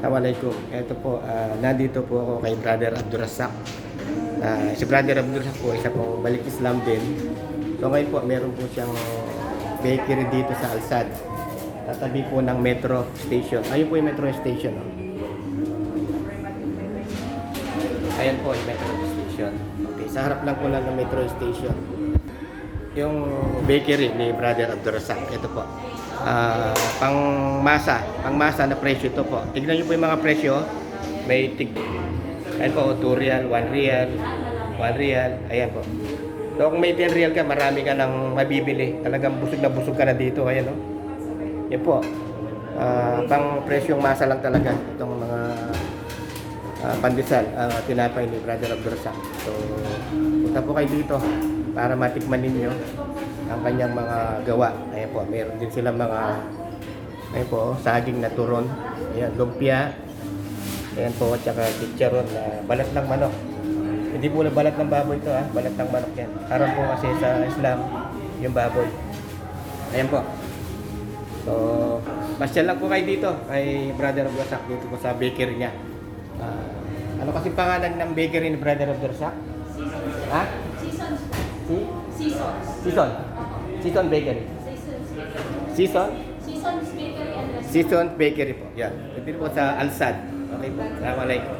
Assalamualaikum. Ito po, nandito po ako kay Brother Abdurrazak. Si Brother Abdurrazak po, isa po balik Islam din. So ngayon po, meron po siyang bakery dito sa Alsad. Tatabi po ng metro station. Ayun po yung metro station. Oh. Ayan po yung metro station. Okay, sa harap lang po lang ng metro station. Yung bakery ni Brother Abdurrazak. Ito po. Pangmasa na presyo ito po. Tignan niyo po yung mga presyo. May ayan po, 2 real, 1 real, 1 real. Ayan po. So kung may 10 real ka, marami ka nang mabibili. Talagang busog na busog ka na dito. Ayan o. Yan po. Pang presyong masa lang talaga. Itong mga pandesal, tinapay ni Brother Abdurrazak. So, punta po kayo dito para matikman ninyo ang kanyang mga gawa. Ayan po, meron din silang mga saging na turon. Ayan, lumpia. Ayan po, at saka chicharon na balat ng manok. Hindi po na balat ng baboy ito, balat ng manok yan. Karon po kasi sa Islam, yung baboy. Ayan po. So, pasyal lang po kayo dito kay Brother Abdurrazak dito po sa bakery niya. Ano kasi pangalan ng bakery ni Brother Abdurrazak? Ha? Season Bakery. Season Bakery po. Yan. Ito po sa Alsad. Okay po. Assalamualaikum.